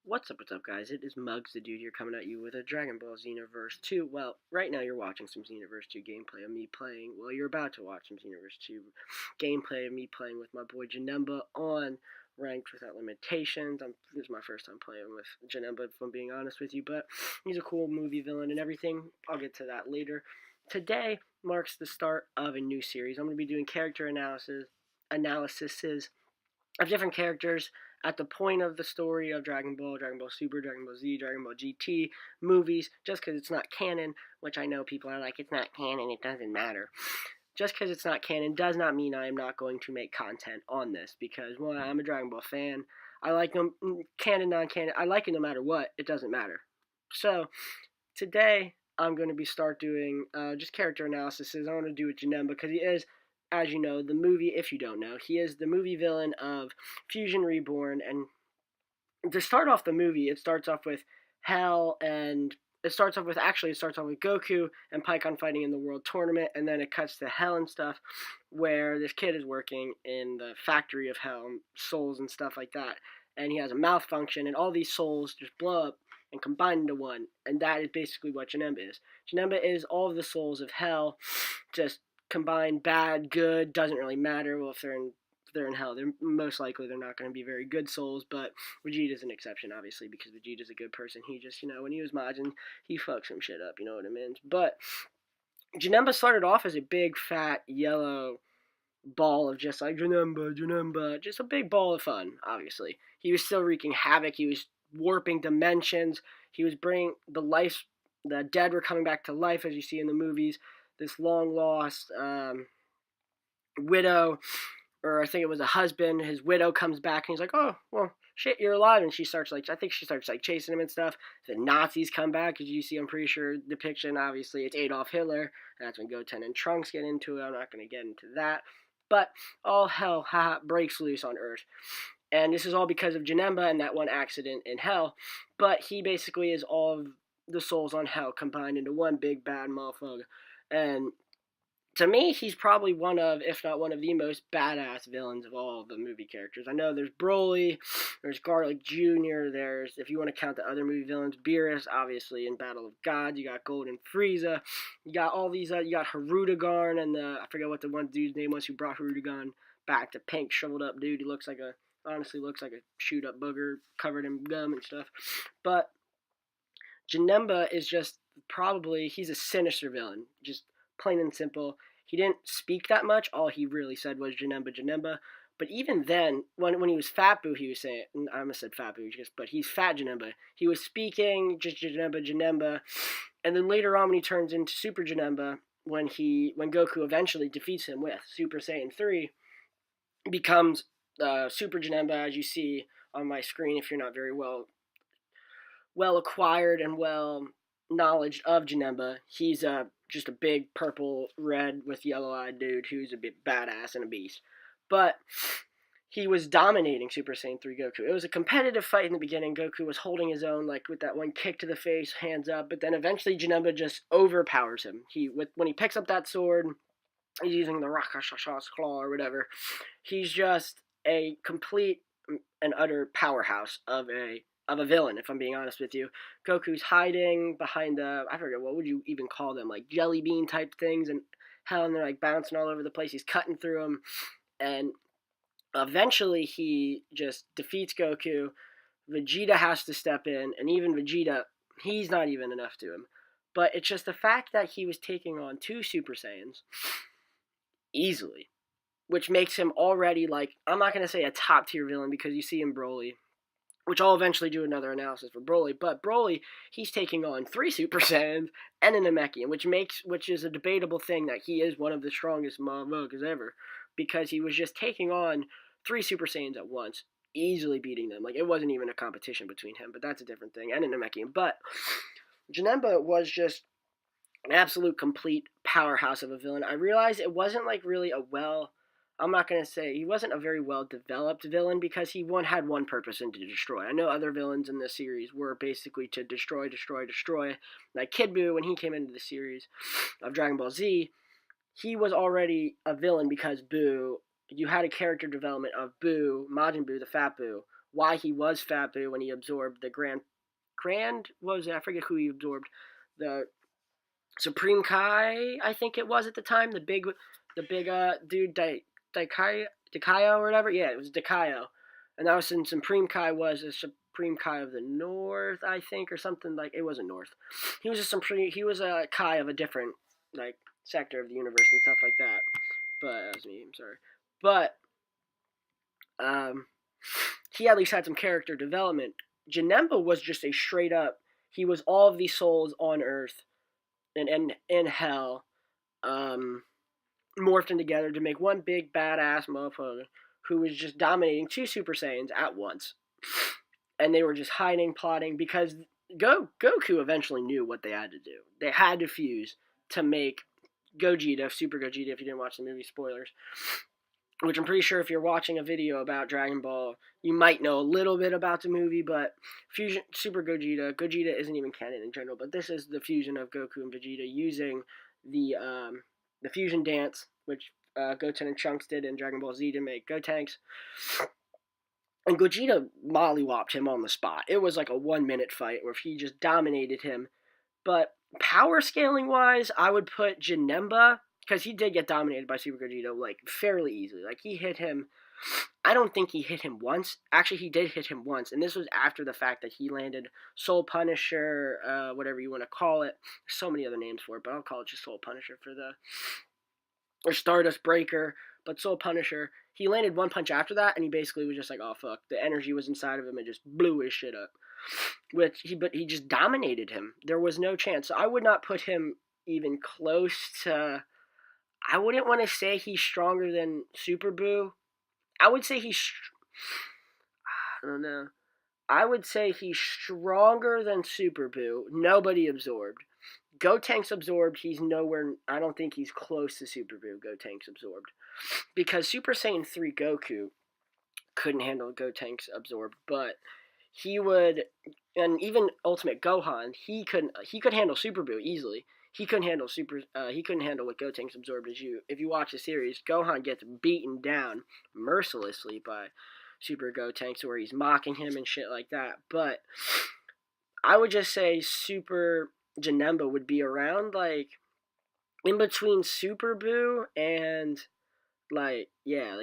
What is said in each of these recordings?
What's up, guys? It is Muggs the Dude here coming at you with a Dragon Ball Xenoverse 2. Well, right now you're watching some Xenoverse 2 gameplay of me playing. Well, you're about to watch some Xenoverse 2 gameplay of me playing with my boy Janembwhooo on Ranked Without Limitations. This is my first time playing with Janembwhooo, if I'm being honest with you, but he's a cool movie villain and everything. I'll get to that later. Today marks the start of a new series. I'm going to be doing character analyses of different characters at the point of the story of Dragon Ball, Dragon Ball Super, Dragon Ball Z, Dragon Ball GT movies, just because it's not canon, which I know people are like, it's not canon, it doesn't matter. Just because it's not canon does not mean I am not going to make content on this, because, well, I'm a Dragon Ball fan. I like them, canon, non-canon, I like it no matter what, it doesn't matter. So, today, I'm going to start doing just character analysis. I want to do with Janemba, because he is, as you know, the movie, if you don't know, he is the movie villain of Fusion Reborn. And to start off the movie, it starts off with Hell, and it starts off with Goku and Pikkon fighting in the World Tournament, and then it cuts to Hell and stuff, where this kid is working in the factory of Hell, souls and stuff like that, and he has a malfunction, and all these souls just blow up and combine into one, and that is basically what Janemba is. Janemba is all of the souls of Hell, just combined, bad, good, doesn't really matter. Well, if they're in Hell, they're most likely they're not going to be very good souls, but Vegeta's an exception, obviously, because Vegeta's a good person. He just, when he was Majin, he fucked some shit up, you know what I mean? But Janemba started off as a big, fat, yellow ball of just like, Janemba, just a big ball of fun, obviously. He was still wreaking havoc. He was warping dimensions. He was bringing the dead were coming back to life, as you see in the movies. This long-lost widow, or I think it was a husband, his widow comes back, and he's like, oh, well, shit, you're alive. And she starts, chasing him and stuff. The Nazis come back, as you see, I'm pretty sure, depiction, obviously, it's Adolf Hitler. And that's when Goten and Trunks get into it. I'm not going to get into that. But all hell breaks loose on Earth. And this is all because of Janemba and that one accident in Hell. But he basically is all of the souls on Hell combined into one big bad motherfucker. And to me, he's probably one of, if not one of the most badass villains of all of the movie characters. I know there's Broly, there's Garlic Jr., there's, if you want to count the other movie villains, Beerus, obviously, in Battle of Gods, you got Golden Frieza, you got all these, you got Hirudegarn, and I forget what the one dude's name was who brought Hirudegarn back, the pink, shriveled up dude. He honestly looks like a shoot up booger covered in gum and stuff. But Janemba is just he's a sinister villain, just plain and simple. He didn't speak that much. All he really said was Janemba, Janemba. But even then, when he was Fat Boo, he was saying, I almost said Fat Boo, but he's Fat Janemba. He was speaking just Janemba, Janemba. And then later on, when he turns into Super Janemba, when Goku eventually defeats him with Super Saiyan 3, becomes Super Janemba, as you see on my screen if you're not very well acquired and well knowledge of Janemba. He's just a big purple, red with yellow-eyed dude who's a bit badass and a beast. But he was dominating Super Saiyan 3 Goku. It was a competitive fight in the beginning. Goku was holding his own, like with that one kick to the face, hands up. But then eventually Janemba just overpowers him. When he picks up that sword, he's using the Rakshas's claw or whatever. He's just a complete and utter powerhouse of a villain, if I'm being honest with you. Goku's hiding behind I forget, what would you even call them, like jelly bean type things, and hell, and they're like bouncing all over the place. He's cutting through them, and eventually he just defeats Goku. Vegeta has to step in, and even Vegeta, he's not even enough to him. But it's just the fact that he was taking on 2 Super Saiyans easily, which makes him already, like, I'm not going to say a top tier villain, because you see him Broly, which I'll eventually do another analysis for Broly. But Broly, he's taking on 3 Super Saiyans and a Namekian, which is a debatable thing that he is one of the strongest motherfuckers ever, because he was just taking on 3 Super Saiyans at once, easily beating them. Like, it wasn't even a competition between him, but that's a different thing, and a Namekian. But Janemba was just an absolute complete powerhouse of a villain. I realized it wasn't like really I'm not going to say he wasn't a very well developed villain, because he had one purpose, and to destroy. I know other villains in this series were basically to destroy. Like Kid Buu, when he came into the series of Dragon Ball Z, he was already a villain because you had a character development of Buu, Majin Buu, the Fat Buu, why he was Fat Boo when he absorbed the what was it? I forget who he absorbed. The Supreme Kai, I think it was at the time. The big dude Dikaio or whatever. Yeah, it was Dikaio, and that was since Supreme Kai was a Supreme Kai of the North, I think, or something like. It wasn't North. He was a Kai of a different like sector of the universe and stuff like that. But that was me. I'm sorry, but um, he at least had some character development. Janembwhooo was just a straight up. He was all of these souls on Earth and in hell, um, morphed in together to make one big badass motherfucker who was just dominating two Super Saiyans at once. And they were just hiding, plotting, because Goku eventually knew what they had to do. They had to fuse to make Gogeta, Super Gogeta, if you didn't watch the movie, spoilers. Which I'm pretty sure if you're watching a video about Dragon Ball, you might know a little bit about the movie, but Fusion Super Gogeta isn't even canon in general, but this is the fusion of Goku and Vegeta using the fusion dance, which Goten and Trunks did in Dragon Ball Z to make Gotenks. And Gogeta mollywopped him on the spot. It was like a 1-minute fight where he just dominated him. But power scaling wise, I would put Janemba, because he did get dominated by Super Gogeta like fairly easily. Like he hit him. I don't think he hit him once. Actually, he did hit him once, and this was after the fact that he landed Soul Punisher, whatever you want to call it. There's so many other names for it, but I'll call it just Soul Punisher or Stardust Breaker. But Soul Punisher, he landed one punch after that, and he basically was just like, oh fuck, the energy was inside of him and just blew his shit up. But he just dominated him. There was no chance. So I would not put him even close to. I wouldn't want to say he's stronger than Super Boo. I would say I don't know. I would say he's stronger than Super Boo. Nobody absorbed. Gotenks absorbed. He's nowhere. I don't think he's close to Super Boo. Gotenks absorbed, because Super Saiyan 3 Goku couldn't handle Gotenks absorbed, but he would, and even Ultimate Gohan, he could handle Super Boo easily. He couldn't handle what Gotenks absorbed. If you watch the series, Gohan gets beaten down mercilessly by Super Gotenks, where he's mocking him and shit like that. But I would just say Super Janemba would be around like in between Super Boo and like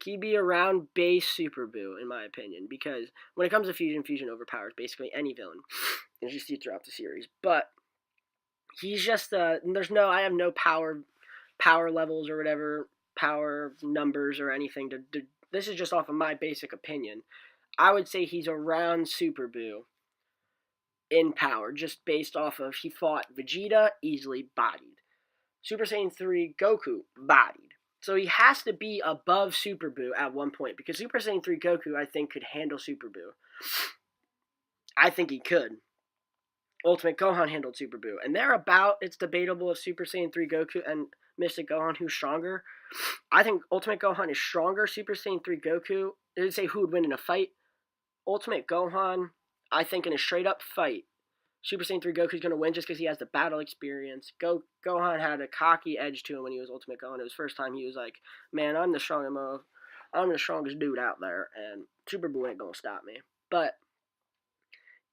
he'd be around base Super Boo in my opinion, because when it comes to fusion overpowers basically any villain, as you see throughout the series. But he's just I have no power levels or whatever, power numbers or anything to this is just off of my basic opinion. I would say he's around Super Boo in power, just based off of he fought Vegeta, easily bodied. Super Saiyan 3 Goku, bodied. So he has to be above Super Boo at one point, because Super Saiyan 3 Goku, I think, could handle Super Boo. I think he could. Ultimate Gohan handled Super Boo. And it's debatable if Super Saiyan 3 Goku and Mystic Gohan, who's stronger. I think Ultimate Gohan is stronger. Super Saiyan 3 Goku, it didn't say who would win in a fight. Ultimate Gohan, I think in a straight up fight, Super Saiyan 3 Goku's going to win just because he has the battle experience. Gohan had a cocky edge to him when he was Ultimate Gohan. It was the first time he was like, man, I'm the strongest dude out there, and Super Boo ain't going to stop me. But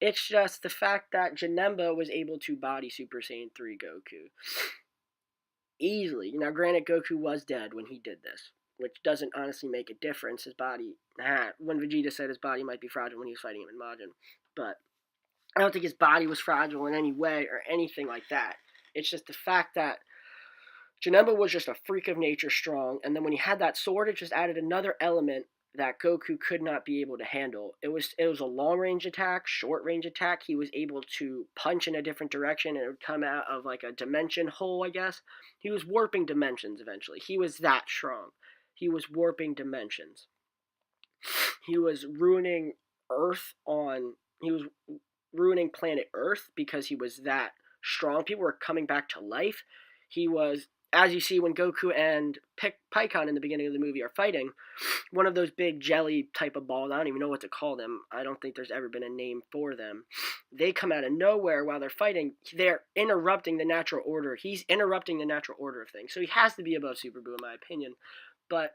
it's just the fact that Janemba was able to body Super Saiyan 3 Goku easily. Now, granted, Goku was dead when he did this, which doesn't honestly make a difference. His body when Vegeta said his body might be fragile when he was fighting him in Majin. But I don't think his body was fragile in any way or anything like that. It's just the fact that Janemba was just a freak of nature strong, and then when he had that sword, it just added another element that Goku could not be able to handle. It was a long-range attack, short-range attack. He was able to punch in a different direction, and it would come out of like a dimension hole, I guess. He was warping dimensions eventually. He was that strong. He was warping dimensions. He was ruining planet Earth because he was that strong. People were coming back to life. He was, as you see when Goku and Pikkon in the beginning of the movie are fighting, one of those big jelly type of balls, I don't even know what to call them. I don't think there's ever been a name for them. They come out of nowhere while they're fighting. They're interrupting the natural order. He's interrupting the natural order of things. So he has to be above Super Boo in my opinion. But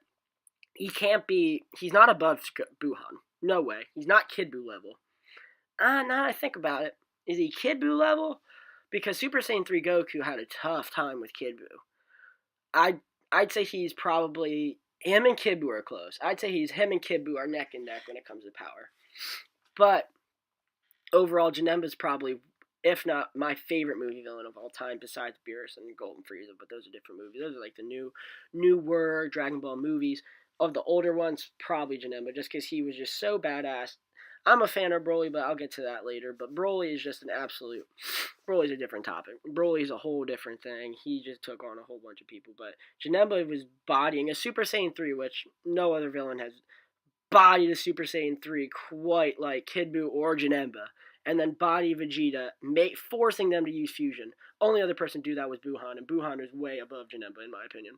he's not above Buhan. No way. He's not Kid Buu level. Now that I think about it, is he Kid Buu level? Because Super Saiyan 3 Goku had a tough time with Kid Buu. I'd say he's probably him and Kid Buu are close. I'd say him and Kid Buu are neck and neck when it comes to power. But overall, Janemba's probably, if not my favorite movie villain of all time, besides Beerus and Golden Frieza. But those are different movies. Those are like the newer Dragon Ball movies. Of the older ones, probably Janemba, just because he was just so badass. I'm a fan of Broly, but I'll get to that later. But Broly is just an absolute. Broly's a different topic. Broly's a whole different thing. He just took on a whole bunch of people. But Janemba was bodying a Super Saiyan 3, which no other villain has bodied a Super Saiyan 3 quite like Kid Buu or Janemba. And then body Vegeta, forcing them to use fusion. Only other person to do that was Buhan, and Buhan is way above Janemba, in my opinion.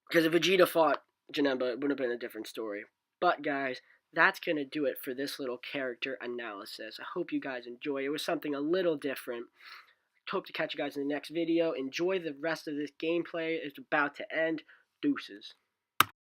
Because if Vegeta fought Janemba, it would have been a different story. But guys, that's going to do it for this little character analysis. I hope you guys enjoy. It was something a little different. Hope to catch you guys in the next video. Enjoy the rest of this gameplay. It's about to end. Deuces.